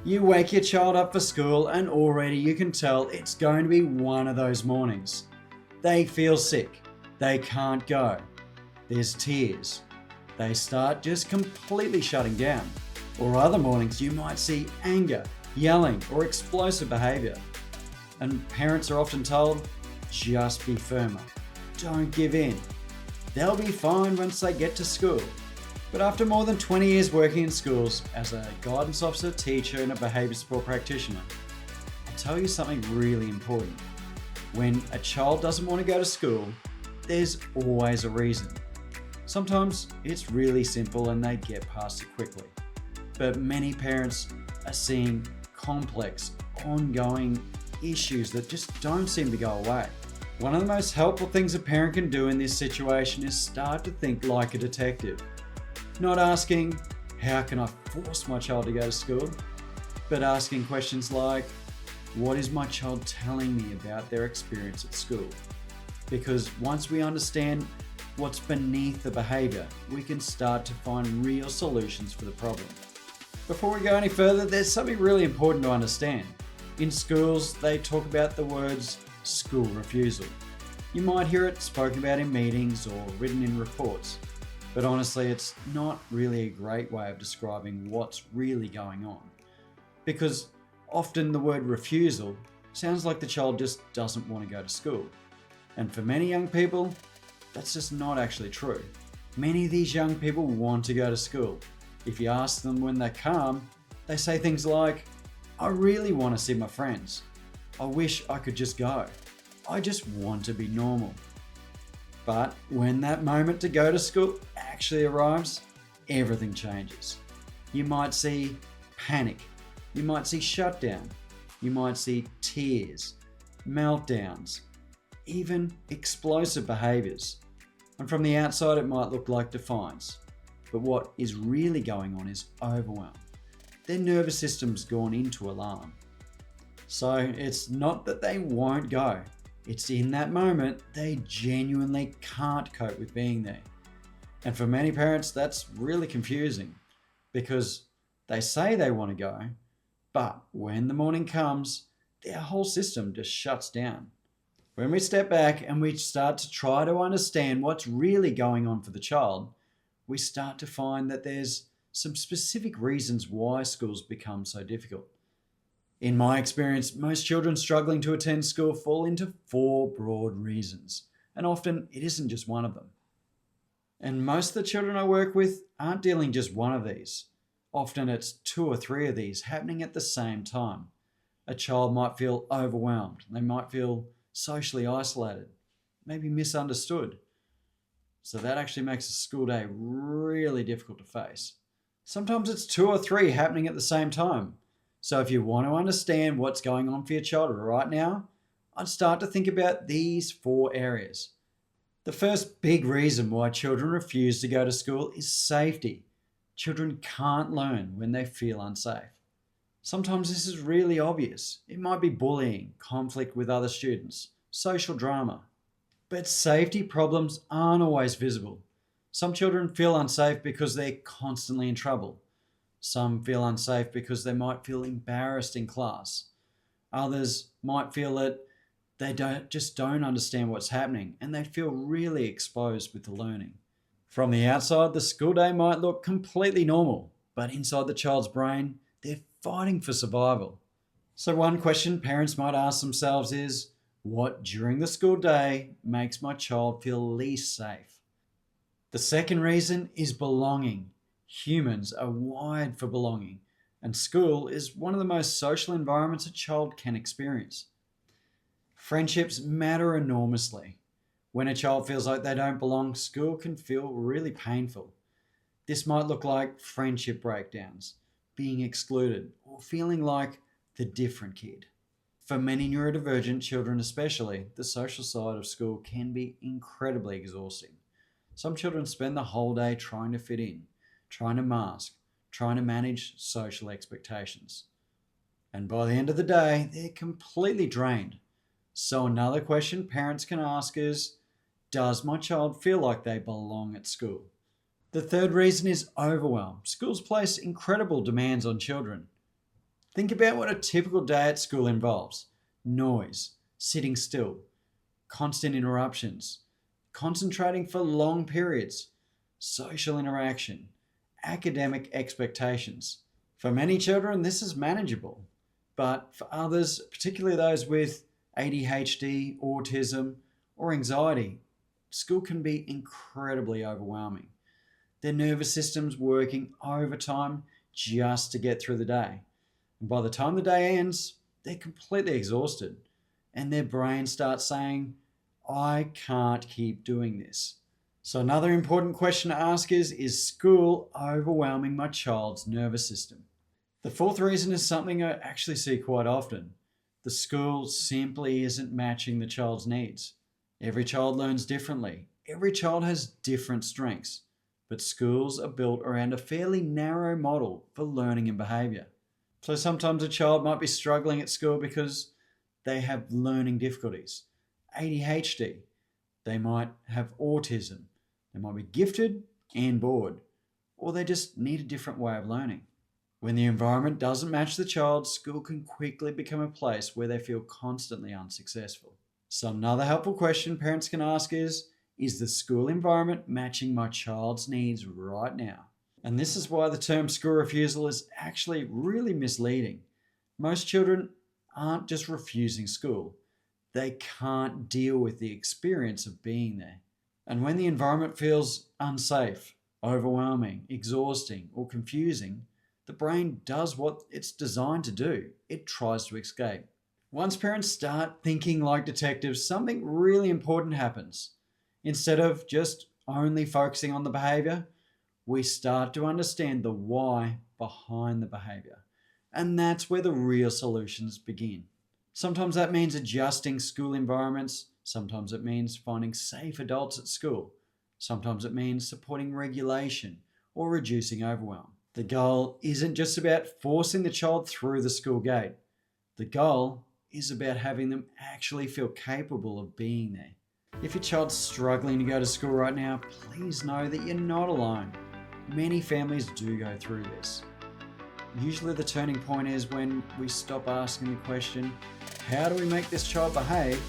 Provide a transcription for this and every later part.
You wake your child up for school and already you can tell it's going to be one of those mornings. They feel sick. They can't go. There's tears. They start just completely shutting down. Or other mornings you might see anger, yelling, or explosive behaviour. And parents are often told, just be firmer. Don't give in. They'll be fine once they get to school. But after more than 20 years working in schools as a guidance officer, teacher, and a behaviour support practitioner, I'll tell you something really important. When a child doesn't want to go to school, there's always a reason. Sometimes it's really simple and they get past it quickly. But many parents are seeing complex, ongoing issues that just don't seem to go away. One of the most helpful things a parent can do in this situation is start to think like a detective. Not asking, how can I force my child to go to school? But asking questions like, what is my child telling me about their experience at school? Because once we understand what's beneath the behaviour, we can start to find real solutions for the problem. Before we go any further, there's something really important to understand. In schools, they talk about the words school refusal. You might hear it spoken about in meetings or written in reports. But honestly, it's not really a great way of describing what's really going on. Because often the word refusal sounds like the child just doesn't want to go to school. And for many young people, that's just not actually true. Many of these young people want to go to school. If you ask them when they come, they say things like, I really want to see my friends. I wish I could just go. I just want to be normal. But when that moment to go to school actually arrives, everything changes. You might see panic, you might see shutdown, you might see tears, meltdowns, even explosive behaviours. And from the outside it might look like defiance, but what is really going on is overwhelm. Their nervous system's gone into alarm. So it's not that they won't go. It's in that moment they genuinely can't cope with being there. And for many parents, that's really confusing because they say they want to go, but when the morning comes, their whole system just shuts down. When we step back and we start to try to understand what's really going on for the child, we start to find that there's some specific reasons why schools become so difficult. In my experience, most children struggling to attend school fall into 4 broad reasons, and often it isn't just one of them. And most of the children I work with aren't dealing just one of these. Often it's 2 or 3 of these happening at the same time. A child might feel overwhelmed, they might feel socially isolated, maybe misunderstood. So that actually makes a school day really difficult to face. Sometimes it's 2 or 3 happening at the same time. So if you want to understand what's going on for your child right now, I'd start to think about these 4 areas. The first big reason why children refuse to go to school is safety. Children can't learn when they feel unsafe. Sometimes this is really obvious. It might be bullying, conflict with other students, social drama. But safety problems aren't always visible. Some children feel unsafe because they're constantly in trouble. Some feel unsafe because they might feel embarrassed in class. Others might feel that they don't understand what's happening and they feel really exposed with the learning. From the outside, the school day might look completely normal, but inside the child's brain, they're fighting for survival. So one question parents might ask themselves is, what during the school day makes my child feel least safe? The second reason is belonging. Humans are wired for belonging, and school is one of the most social environments a child can experience. Friendships matter enormously. When a child feels like they don't belong, school can feel really painful. This might look like friendship breakdowns, being excluded, or feeling like the different kid. For many neurodivergent children especially, the social side of school can be incredibly exhausting. Some children spend the whole day trying to fit in, trying to mask, trying to manage social expectations. And by the end of the day, they're completely drained. So another question parents can ask is, does my child feel like they belong at school? The third reason is overwhelm. Schools place incredible demands on children. Think about what a typical day at school involves: noise, sitting still, constant interruptions, concentrating for long periods, social interaction, academic expectations. For many children, this is manageable, but for others, particularly those with ADHD, autism, or anxiety, school can be incredibly overwhelming. Their nervous system's working overtime just to get through the day. And by the time the day ends, they're completely exhausted, and their brain starts saying, I can't keep doing this. So, another important question to ask is school overwhelming my child's nervous system? The fourth reason is something I actually see quite often. The school simply isn't matching the child's needs. Every child learns differently. Every child has different strengths, but schools are built around a fairly narrow model for learning and behaviour. So sometimes a child might be struggling at school because they have learning difficulties, ADHD, they might have autism, they might be gifted and bored, or they just need a different way of learning. When the environment doesn't match the child, school can quickly become a place where they feel constantly unsuccessful. So another helpful question parents can ask is the school environment matching my child's needs right now? And this is why the term school refusal is actually really misleading. Most children aren't just refusing school. They can't deal with the experience of being there. And when the environment feels unsafe, overwhelming, exhausting, or confusing, the brain does what it's designed to do. It tries to escape. Once parents start thinking like detectives, something really important happens. Instead of just only focusing on the behavior, we start to understand the why behind the behavior. And that's where the real solutions begin. Sometimes that means adjusting school environments. Sometimes it means finding safe adults at school. Sometimes it means supporting regulation or reducing overwhelm. The goal isn't just about forcing the child through the school gate. The goal is about having them actually feel capable of being there. If your child's struggling to go to school right now, please know that you're not alone. Many families do go through this. Usually the turning point is when we stop asking the question, how do we make this child behave?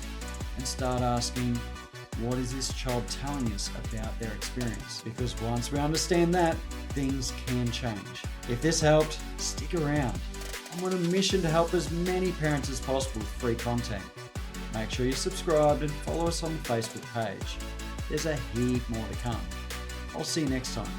And start asking, what is this child telling us about their experience? Because once we understand that, things can change. If this helped, stick around. I'm on a mission to help as many parents as possible with free content. Make sure you're subscribed and follow us on the Facebook page. There's a heap more to come. I'll see you next time.